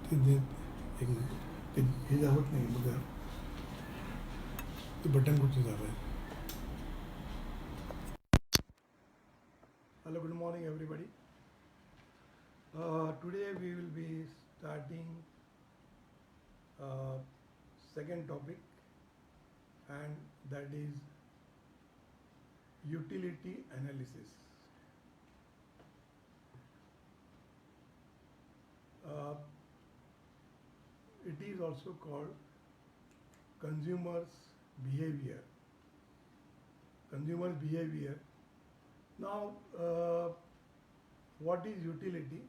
ते एक मिनिट ते हे दाखवत नाही बघा ते बटन कुठे झालं आहे. Hello, good morning, everybody. Today we will be starting uh, second topic, and that is utility analysis. Uh, it is also called consumers behavior. Consumers behavior. Now, what is utility?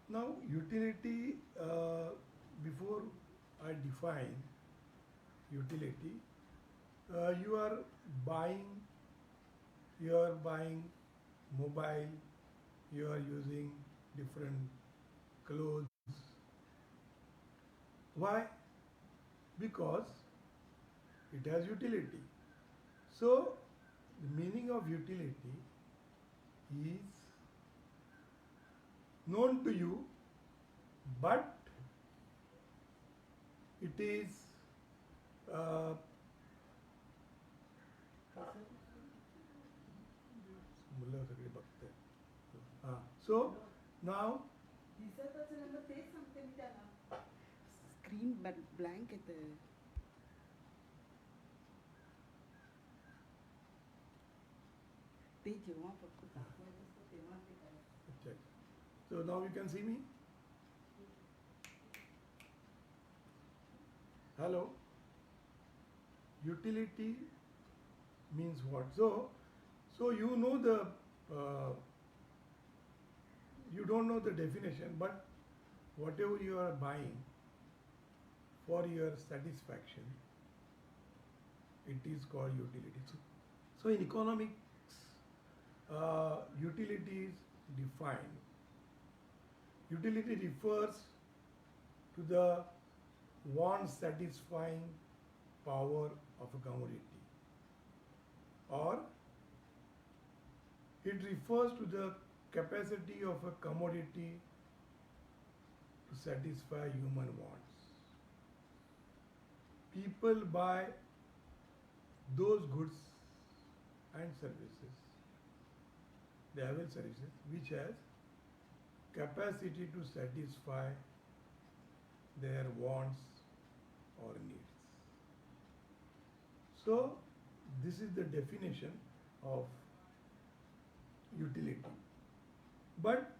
Now, utility, before I define utility, you are buying, mobile, you are using different clothes. Why? Because it has utility. So, the meaning of utility is known to you, but it is uh, मुलं सगळे बघते. हां सो नाव दिसतच नाही मग तेच सांगते मी त्याला screen blank येते ते जेव्हा फक्त दाखवायचं असतं तेव्हा ते करायचं. अच्छा so now you can see me. Hello. Utility means what? So you know you don't know the definition, but whatever you are buying for your satisfaction, it is called utility. So in economics, utility is defined. Utility refers to the want satisfying power of a commodity, or it refers to the capacity of a commodity to satisfy human wants. People buy those goods and services, they avail services which has capacity to satisfy their wants or needs. So this is the definition of utility. But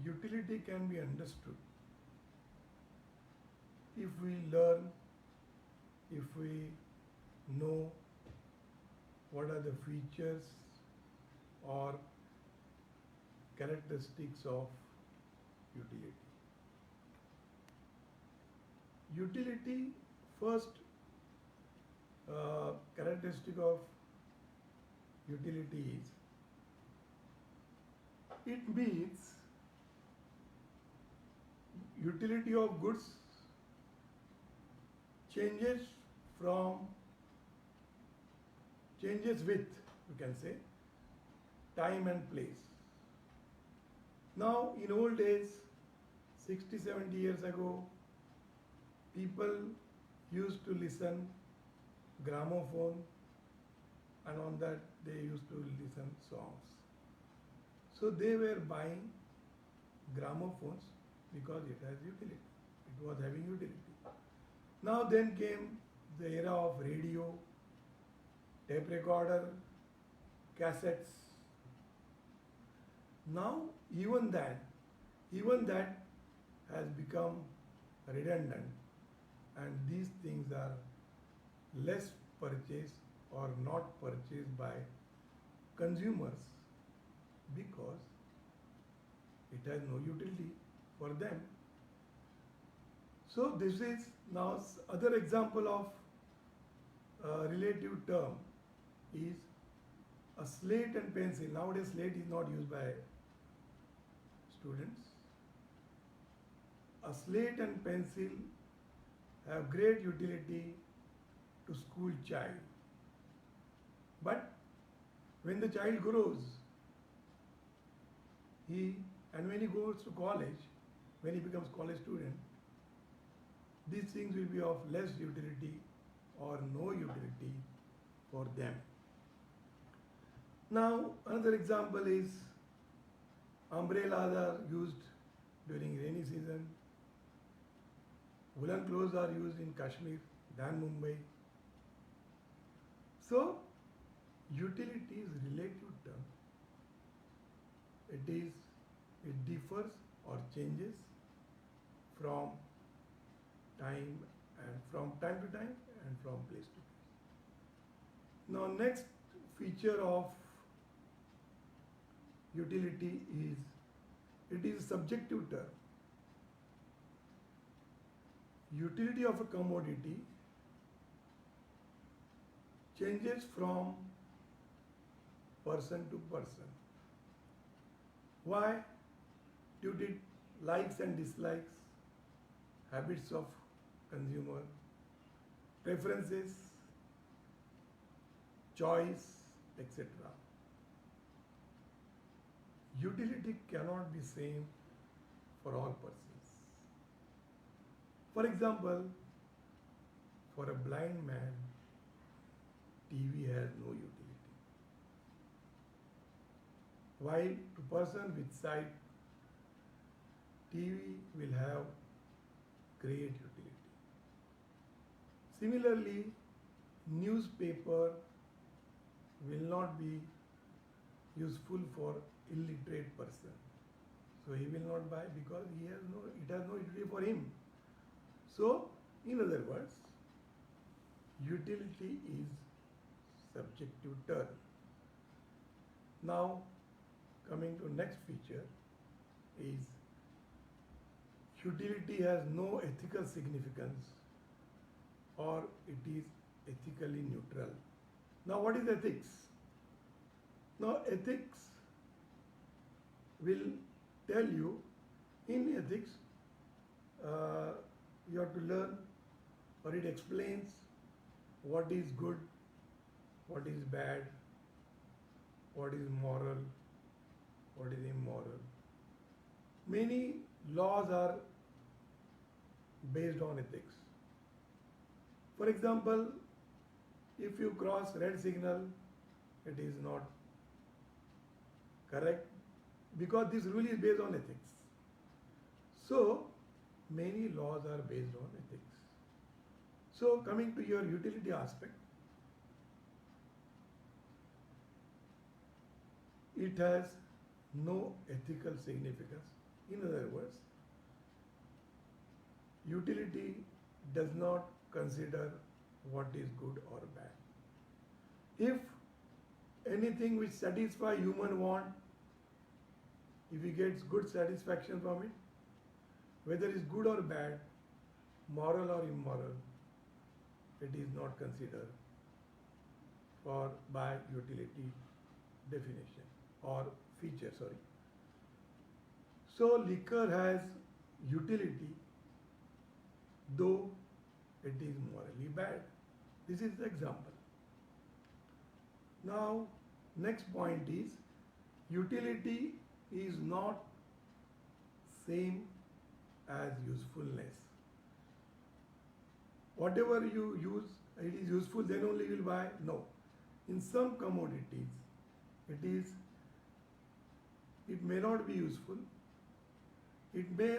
utility can be understood if we learn, if we know what are the features or characteristics of utility. Utility, first characteristic of utility is it means utility of goods changes with, you can say, time and place. Now in old days, 60-70 years ago, people used to listen gramophone, and on that they used to listen songs. So they were buying gramophones because it has utility. It was having utility. Now then came the era of radio, tape recorder, cassettes. Now even that has become redundant, and these things are less purchased or not purchased by consumers because it has no utility for them. So this is now other example of relative term is a slate and pencil. Nowadays slate is not used by students. A slate and pencil have great utility to school child. But when the child grows, when he goes to college, when he becomes college student, these things will be of less utility or no utility for them. Now, another example is umbrellas are used during rainy season. Woolen clothes are used in Kashmir than Mumbai. So, utility is relative term. It differs or changes from time to time and from place to place. Now, next feature of utility is it is subjective term. Utility of a commodity changes from person to person. Why? Due to likes and dislikes, habits of consumer, preferences, choice, etc. Utility cannot be same for all persons. For example, for a blind man, TV has no utility. While to person with sight, TV will have great utility. Similarly, newspaper will not be useful for illiterate person. So he will not buy because it has no utility for him. So, in other words, utility is subjective term. Now, coming to next feature is utility has no ethical significance or it is ethically neutral. Now, what is ethics? Now, ethics will tell you, in ethics, you have to learn, or it explains what is good, what is bad, what is moral, what is immoral. Many laws are based on ethics. For example, if you cross red signal, it is not correct because this rule is based on ethics. So, many laws are based on ethics. So, coming to your utility aspect, it has no ethical significance. In other words, utility does not consider what is good or bad. If anything which satisfies human want, if he gets good satisfaction from it, whether it's good or bad, moral or immoral, it is not considered by utility definition or feature, sorry. So liquor has utility, though it is morally bad. This is the example. Now, next point is utility is not same as usefulness. Whatever you use, it is useful, then only you will buy. No. In some commodities, it may not be useful. It may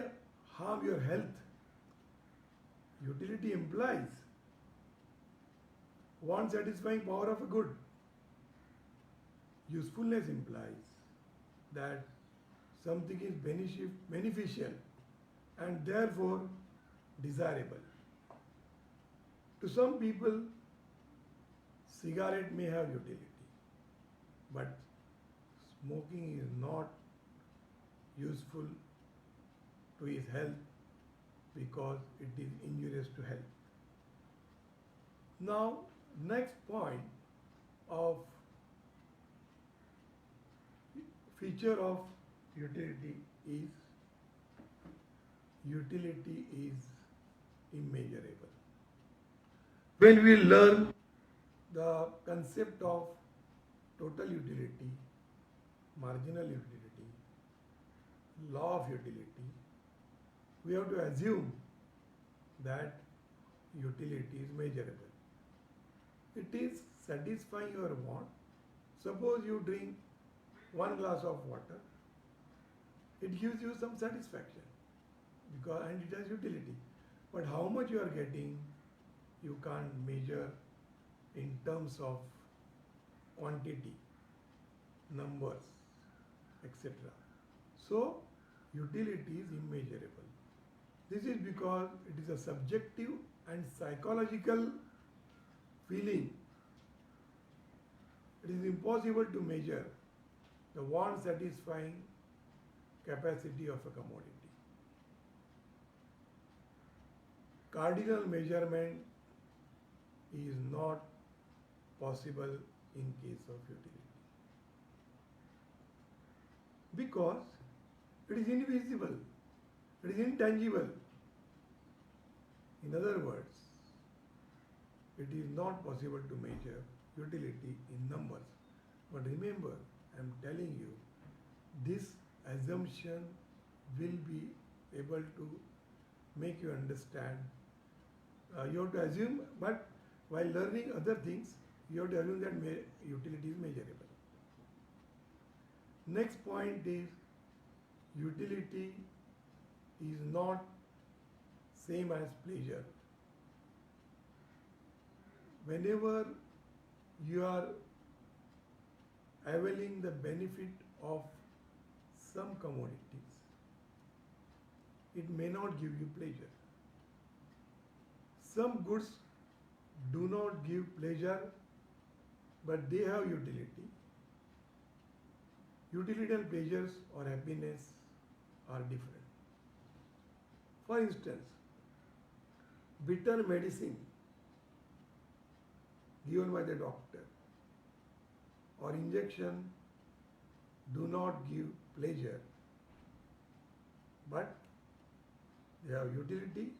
harm your health. Utility implies want satisfying power of a good. Usefulness implies that something is beneficial and therefore desirable. To some people, cigarette may have utility, but smoking is not useful to his health because it is injurious to health. Now, next point of feature of utility is immeasurable. When we learn the concept of total utility, marginal utility, law of utility, we have to assume that utility is measurable. It is satisfying your want. Suppose you drink 1 glass of water, it gives you some satisfaction and it has utility. But how much you are getting, you can't measure in terms of quantity, numbers, etc. So, utility is immeasurable. This is because it is a subjective and psychological feeling. It is impossible to measure the want satisfying capacity of a commodity. Cardinal measurement is not possible in case of utility because it is invisible, it is intangible. In other words, it is not possible to measure utility in numbers. But remember, I am telling you, this assumption will be able to make you understand. You have to assume, but while learning other things, you have to assume that utility is measurable. Next point is utility is not same as pleasure. Whenever you are availing the benefit of some commodities, it may not give you pleasure. Some goods do not give pleasure, but they have utility. Utility and pleasures or happiness are different. For instance, bitter medicine given by the doctor or injection do not give pleasure, but they have utility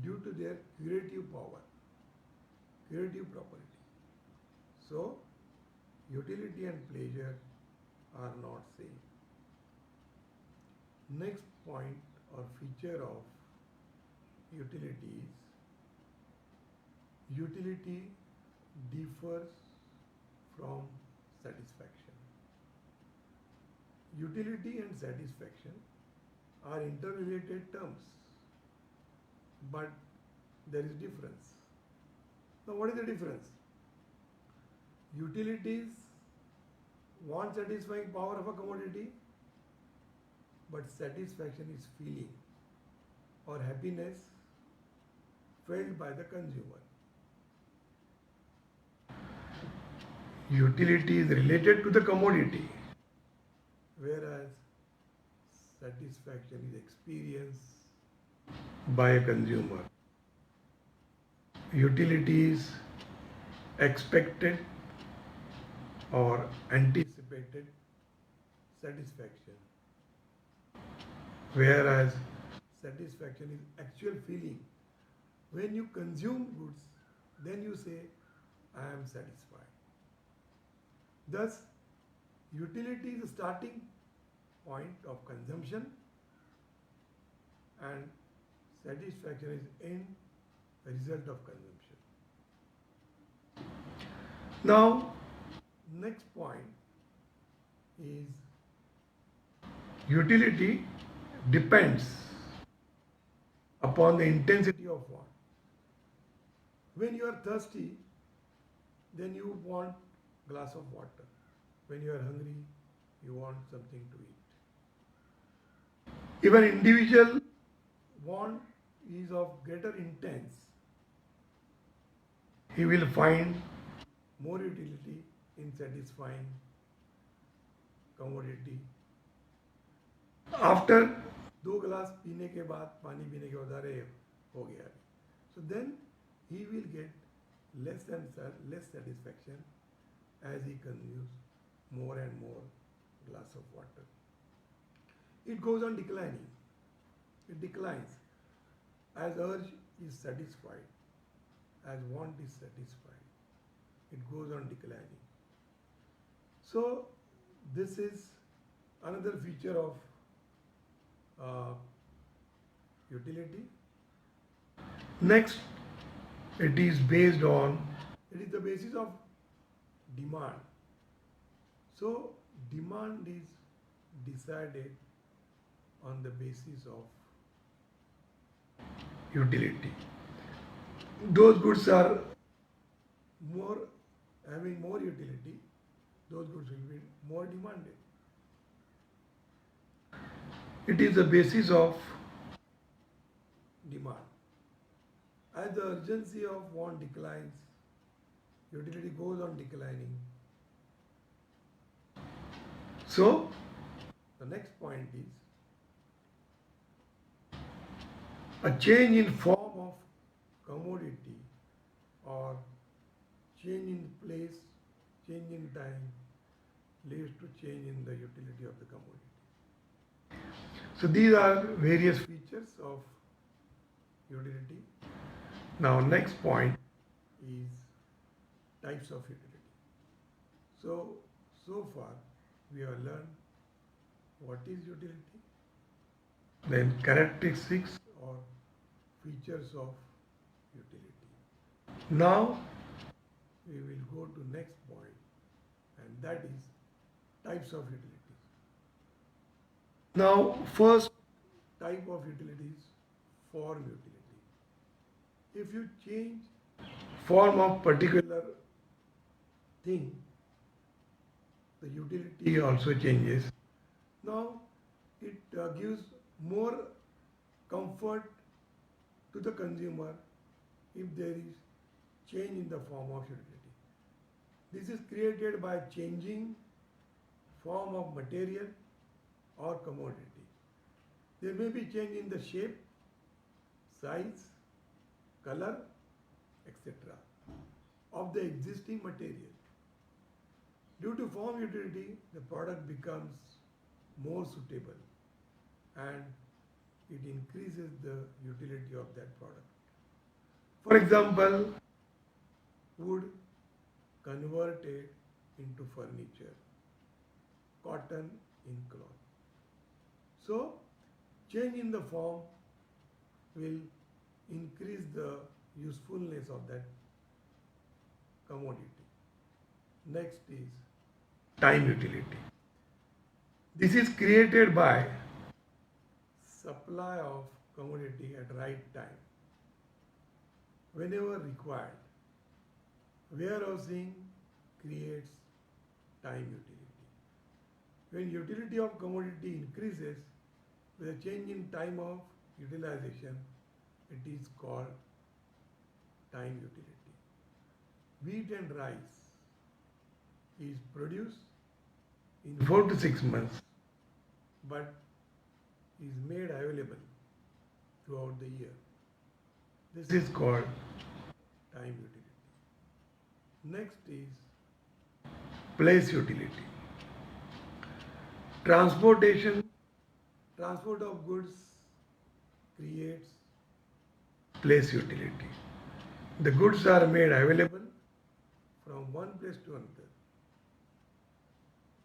due to their curative power, curative property. So, utility and pleasure are not same. Next point or feature of utility is utility differs from satisfaction. Utility and satisfaction are interrelated terms, but there is difference. Now, what is the difference? Utilities want satisfying power of a commodity, but satisfaction is feeling or happiness felt by the consumer. Utility is related to the commodity, whereas satisfaction is experienced by a consumer. Utility is expected or anticipated satisfaction, whereas satisfaction is actual feeling. When you consume goods, then you say, I am satisfied. Thus, utility is the starting point of consumption and satisfaction is end result of consumption. Now, next point is utility depends upon the intensity of want. When you are thirsty, then you want glass of water. When you are hungry, you want something to eat. If an individual want is of greater intense, he will find more utility in satisfying commodity. After 2 glass पीने के बाद पानी पीने के बाद अरे हो गया, so then he will get less satisfaction as he consumes more and more glass of water. It goes on declining. It declines as urge is satisfied, as want is satisfied. It goes on declining. So this is another feature of utility. Next, it is the basis of demand. So, demand is decided on the basis of utility. Those goods are more having more utility, those goods will be more demanded. It is the basis of demand. As the urgency of want declines, utility goes on declining. So, the next point is a change in form of commodity or change in place, change in time leads to change in the utility of the commodity. So these are various features of utility. Now next point is types of utility. So far we have learned what is utility, then characteristics or features of utility. Now we will go to next point, and that is types of utilities. Now first type of utility is form utility. If you change form of particular thing, the utility also changes. Now it gives more comfort to the consumer if there is change in the form of utility. This is created by changing form of material or commodity. There may be change in the shape, size, color, etc. of the existing material. Due to form utility, the product becomes more suitable and it increases the utility of that product. For example, wood converted into furniture, cotton in cloth. So, change in the form will increase the usefulness of that commodity. Next is time utility. This is created by supply of commodity at right time, whenever required. Warehousing creates time utility. When utility of commodity increases with a change in time of utilization, it is called time utility. Wheat and rice is produced in 4 to 6 months, but is made available throughout the year. This is called time utility. Next is place utility. Transport of goods creates place utility. The goods are made available from one place to another.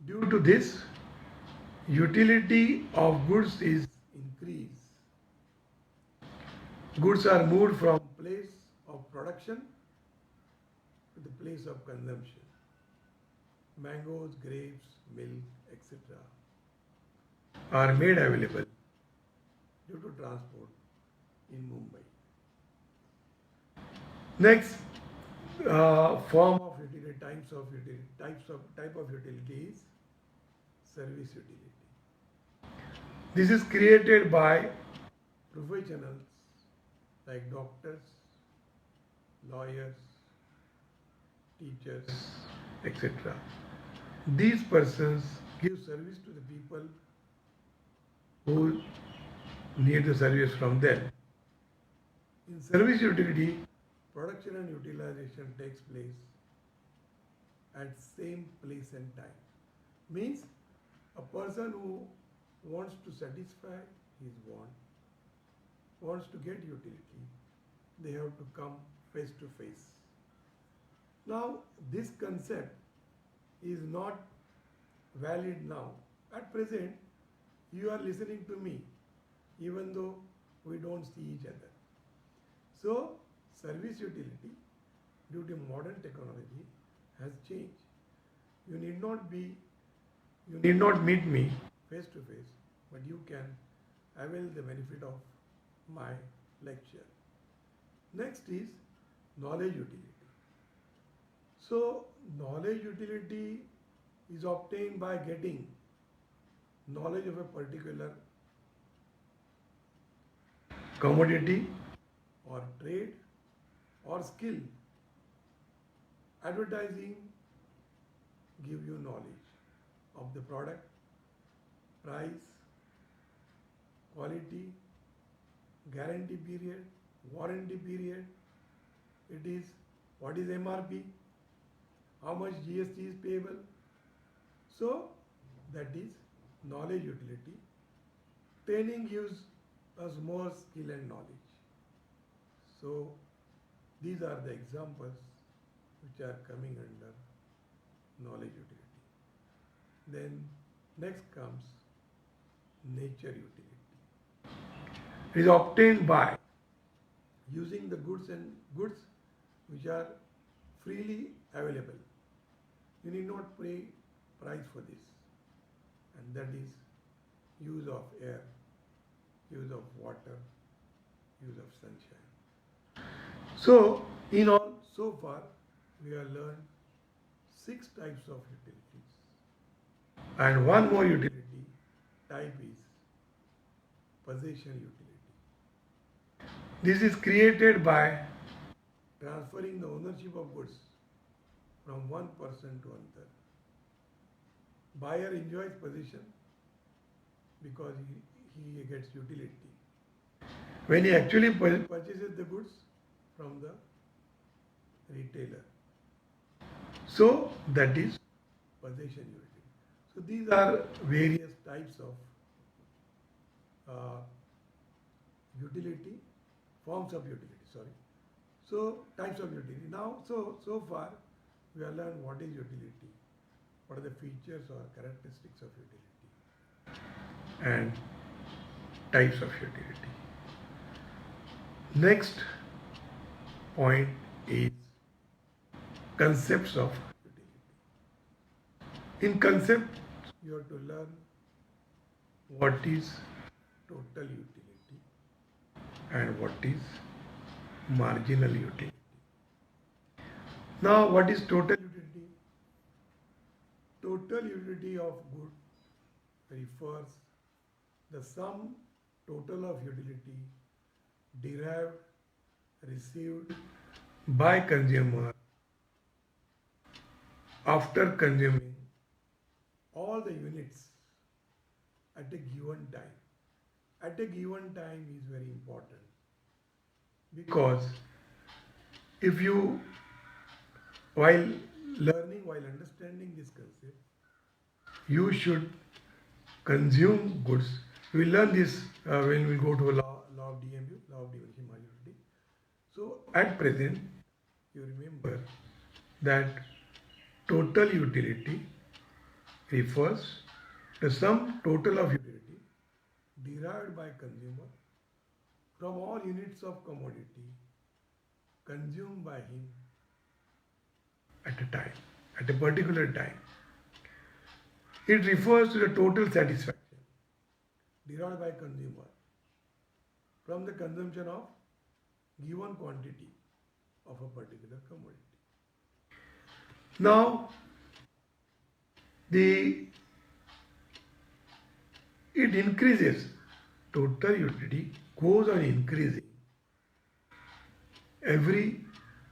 Due to this, utility of goods is increased. Goods are moved from place of production to the place of consumption. Mangoes, grapes, milk, etc. are made available due to transport in Mumbai. Next form of utility, type of utility is service utility. This is created by professionals like doctors, lawyers, teachers, etc. These persons give service to the people who need the service from them. In service utility, production and utilization takes place at same place and time. Means a person who wants to satisfy his want, wants to get utility, they have to come face to face. Now, this concept is not valid now. At present, you are listening to me, even though we don't see each other. So service utility, due to modern technology, has changed. You need not meet me face to face, but you can avail the benefit of my lecture. Next is knowledge utility. So knowledge utility is obtained by getting knowledge of a particular commodity or trade or skill. Advertising give you knowledge of the product, price, quality, guarantee period, warranty period. It is what is MRP, how much GST is payable. So that is knowledge utility. Training gives us more skill and knowledge. So these are the examples which are coming under knowledge utility. Then next comes nature utility. It is obtained by using the goods which are freely available. You need not pay price for this, and that is use of air, use of water, use of sunshine. So in all, so far we have learned 6 types of utilities, and one more utility type is possession utility. This is created by transferring the ownership of goods from one person to another. Buyer enjoys possession because he gets utility when he actually purchases the goods from the retailer. So that is possession utility. So these are various types of forms of utility. So types of utility. Now, so far we have learned what is utility, what are the features or characteristics of utility, and types of utility. Next point is concepts of utility. In concept, you have to learn what is total utility and what is marginal utility. Now, what is total utility? Total utility of good refers the sum total of utility derived, received by consumer after consuming all the units at a given time. At a given time is very important, because if you, while understanding this concept, you should consume goods. We will learn this when we go to law of DMU, law of diminishing marginality. So at present, you remember that total utility refers to sum total of utility derived by consumer from all units of commodity consumed by him at a time, at a particular time. It refers to the total satisfaction derived by consumer from the consumption of given quantity of a particular commodity. Now, it increases, total utility goes on increasing every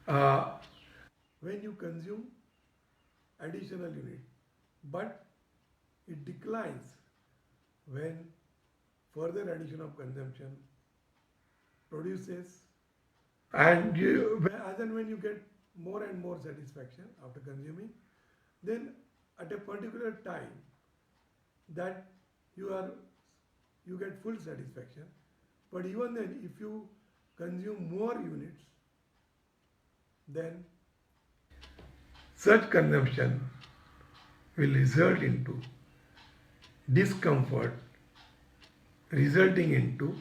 when you consume additional unit, but it declines when further addition of consumption produces, and as and when you get more and more satisfaction after consuming, then at a particular time that you get full satisfaction. But even then, if you consume more units, then such consumption will result into discomfort, resulting into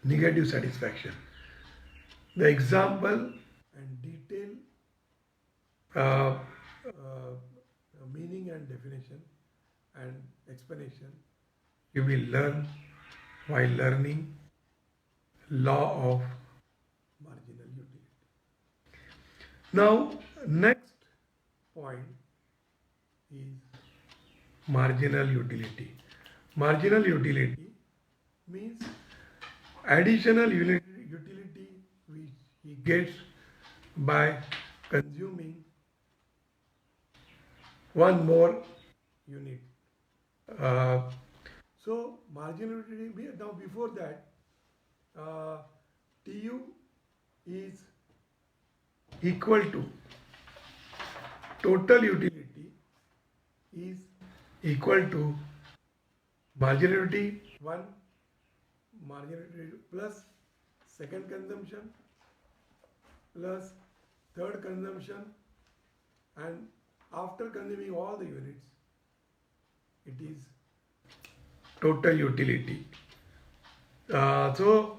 negative satisfaction. The example and detail uh, uh, meaning and definition and explanation you will learn while learning law of marginal utility. Now, next point is marginal utility. Marginal utility means additional utility which he gets by consuming one more unit. Uh, so marginal utility, now before that, TU is equal to total utility is equal to marginal utility 1 marginal utility plus second consumption plus third consumption, and after consuming all the units it is total utility. So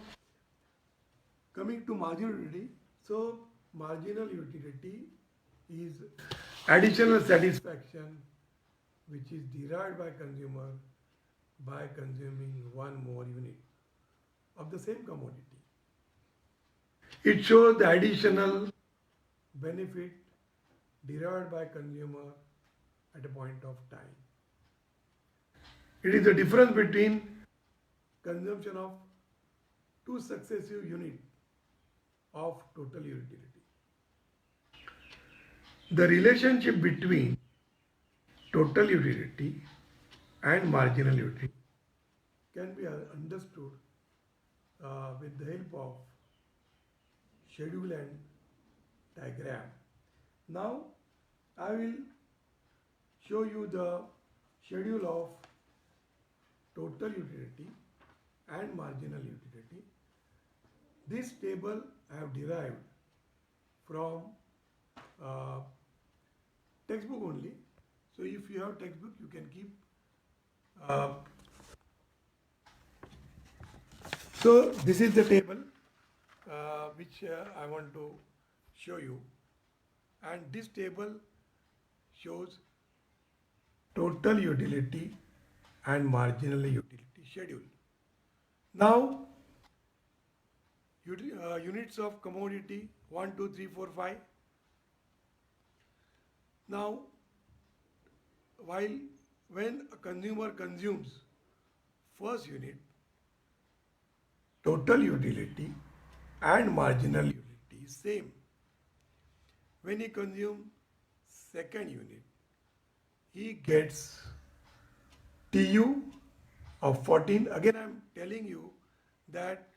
coming to marginal utility, so marginal utility is additional satisfaction which is derived by consumer by consuming one more unit of the same commodity. It shows the additional benefit derived by consumer at a point of time. It is the difference between consumption of two successive units of total utility. The relationship between total utility and marginal utility can be understood with the help of schedule and diagram. Now I will show you the schedule of total utility and marginal utility. This table I have derived from textbook only. So if you have textbook, you can keep. So this is the table which I want to show you, and this table shows total utility and marginal utility schedule. Now units of commodity 1, 2, 3, 4, 5. Now when a consumer consumes first unit, total utility and marginal utility is same. When he consumes second unit, he gets TU of 14. Again, I am telling you that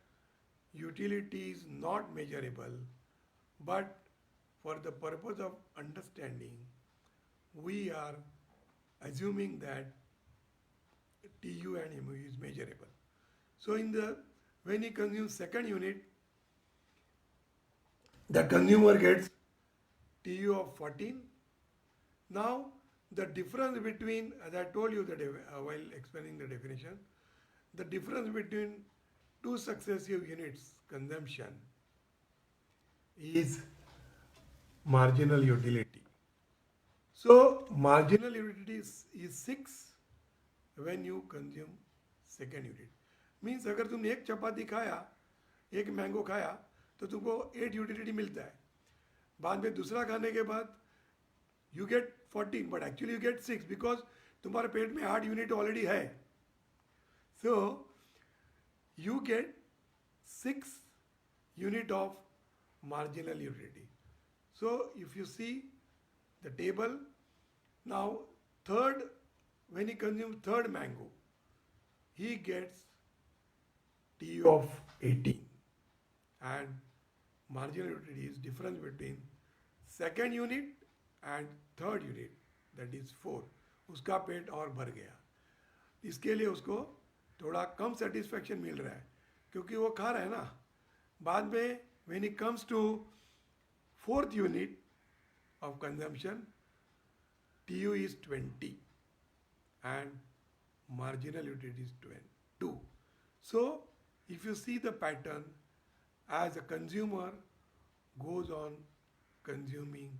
utility is not measurable, but for the purpose of understanding, we are assuming that TU and MU is measurable. So when he consumes second unit, the consumer gets TU of 14. Now the difference between, as I told you that while explaining the definition, the difference between two successive units consumption is marginal utility. So marginal utility is 6 when you consume second unit. Means अगर तुमने एक चपाती खाया, एक mango खाया, तो तुमको 8 utility मिलता है. बाद में दूसरा खाने के बाद you get 14, but actually you get 6 because तुम्हारे पेट में 8 यूनिट ऑलरेडी है. So you get 6 unit of marginal utility. So if you see the table, now when he consumes third mango, he gets TU of 18, and marginal utility is difference between second unit and third unit, that is 4. उसका पेट और भर गया. इसके लिए उसको थोड़ा कम satisfaction मिल रहा है क्योंकि वो खा रहा है ना. बाद में when it comes to fourth unit of consumption, TU is 20 and marginal utility is 2. So if you see the pattern, as a consumer goes on consuming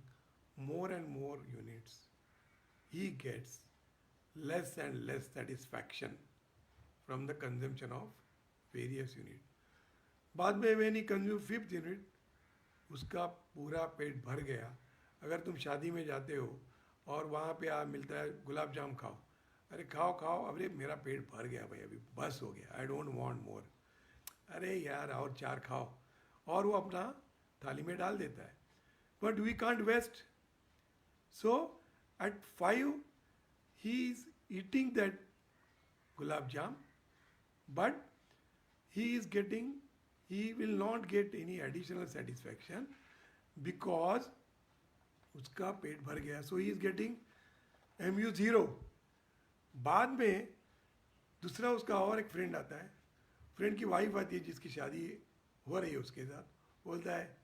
more and more units, he gets less and less satisfaction from the consumption of various unit. बाद में when he consume fifth unit, उसका पूरा पेट भर गया. अगर तुम शादी में जाते हो और वहाँ पे मिलता है गुलाब जाम खाओ, अरे खाओ खाओ, अरे मेरा पेट भर गया भाई, अभी बस हो गया, आई डोंट वांट मोर, अरे यार और चार खाओ, और वो अपना थाली में डाल देता है. But we can't waste. So at 5 he is eating that gulab jam, but he will not get any additional satisfaction because उसका पेट भर गया. So he is getting MU0. बाद में दूसरा उसका और एक फ्रेंड आता है, फ्रेंड की वाइफ आती है जिसकी शादी हो रही है उसके साथ, बोलता है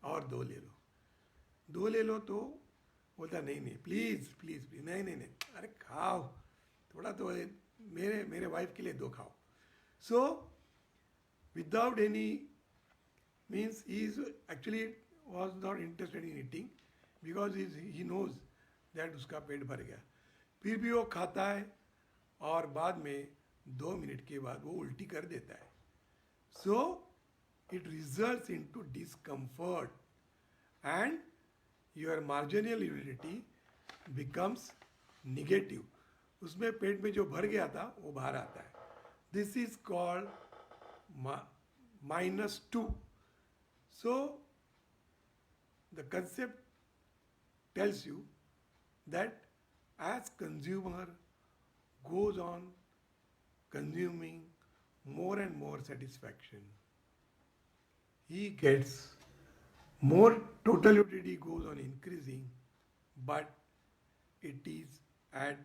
और दो ले लो, तो बोलता नहीं नहीं प्लीज़ प्लीज़ प्लीज, नहीं नहीं नहीं, अरे खाओ थोड़ा, तो मेरे वाइफ के लिए दो खाओ. So without any means he is actually was not interested in eating because he knows that उसका पेट भर गया. फिर भी वो खाता है और बाद में 2 मिनट के बाद वो उल्टी कर देता है. So it results into discomfort and your marginal utility becomes negative. उसमें पेट में जो भर गया था वो बाहर आता है. This is called -2. So the concept tells you that as consumer goes on consuming more and more satisfaction, he gets more, total utility goes on increasing, but it is at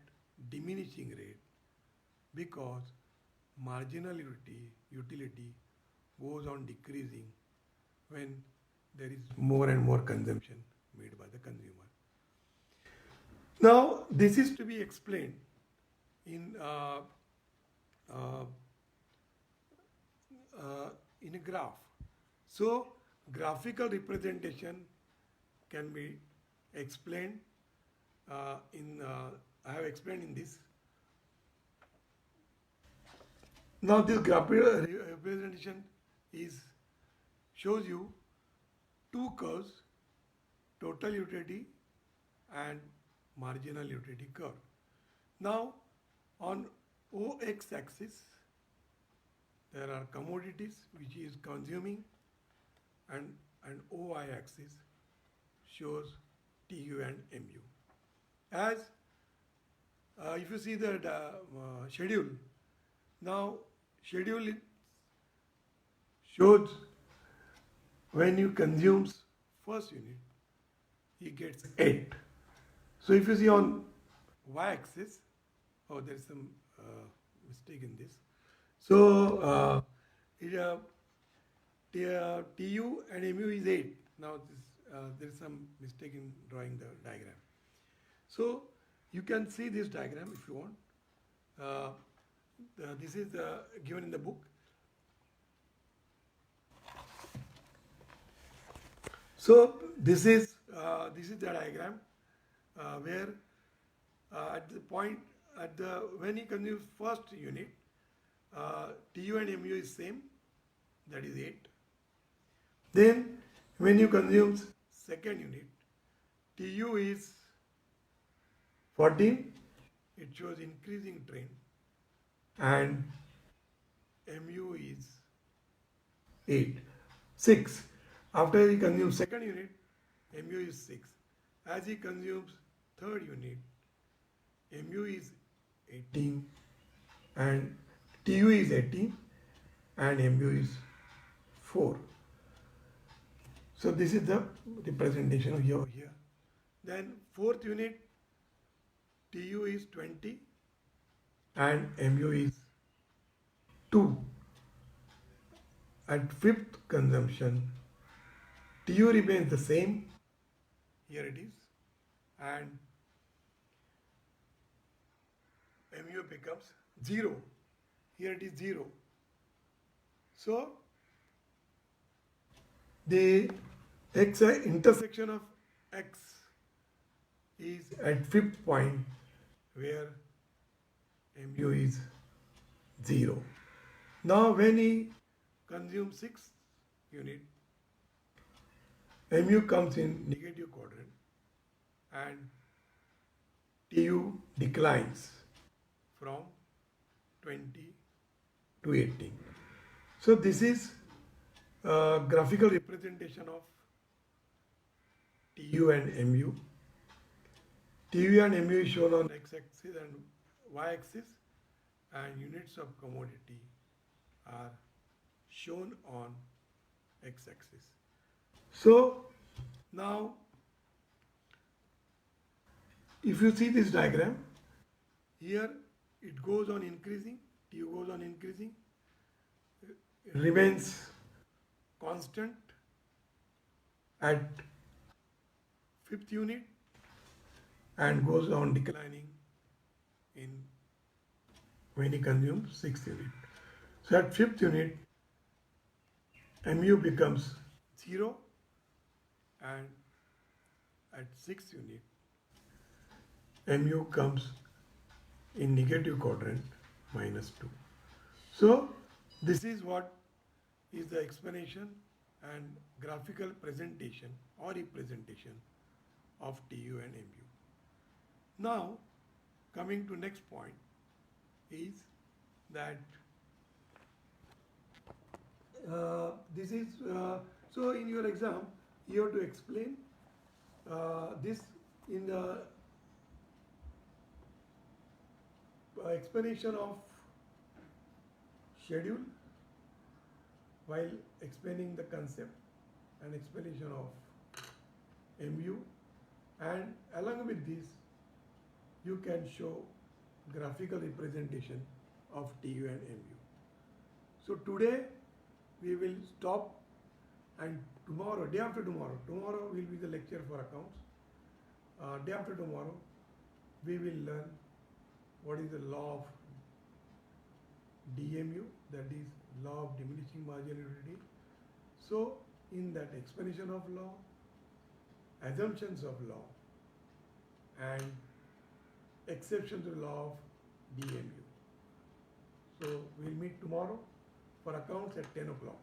diminishing rate because marginal utility goes on decreasing when there is more and more consumption made by the consumer. Now, this is to be explained in a graph. So, graphical representation can be explained I have explained in this. Now, this graphical representation shows you two curves, total utility and marginal utility curve. Now, on OX axis, there are commodities which is consuming, and OY axis shows TU and MU. As if you see the schedule, now schedule shows when you consumes first unit, he gets 8. So if you see on y-axis, oh, there is some mistake in this. So TU and MU is 8. Now there is some mistake in drawing the diagram. So you can see this diagram if you want. This is given in the book. So this is the diagram. Where at the point when he consumes first unit, TU and MU is same, that is 8. Then when you consumes second unit, TU is 14, it shows increasing trend, and MU is 6. After he consumes second unit, MU is 6. As he consumes third unit, MU is 18 and TU is 18 and MU is 4. So this is the representation of here. Then fourth unit, TU is 20 and MU is 2. At fifth consumption, TU remains the same, here it is, and MU becomes 0. Here it is 0. So the x intersection of x is at fifth point where mu is 0. Now when he consumes 6 unit, mu comes in negative quadrant and tu declines from 20 to 18. So this is a graphical representation of tu and mu. tu and mu is shown on x-axis and y-axis, and units of commodity are shown on x-axis. So now if you see this diagram, here it goes on increasing, tu goes on increasing, remains constant at fifth unit and goes on declining in when he consumes sixth unit. So at fifth unit, mu becomes 0, and at sixth unit, mu comes in negative quadrant -2. So this is what is the explanation and graphical presentation or representation of tu and mu. Now coming to next point is that this is so in your exam you have to explain this in the explanation of schedule while explaining the concept and explanation of mu, and along with this you can show graphical representation of tu and mu. So today we will stop, and tomorrow, day after tomorrow will be the lecture for accounts. Day after tomorrow we will learn what is the law of DMU, that is law of diminishing marginal utility. So in that explanation of law, assumptions of law, and exception to the law of DMU. So we'll meet tomorrow for accounts at 10 o'clock.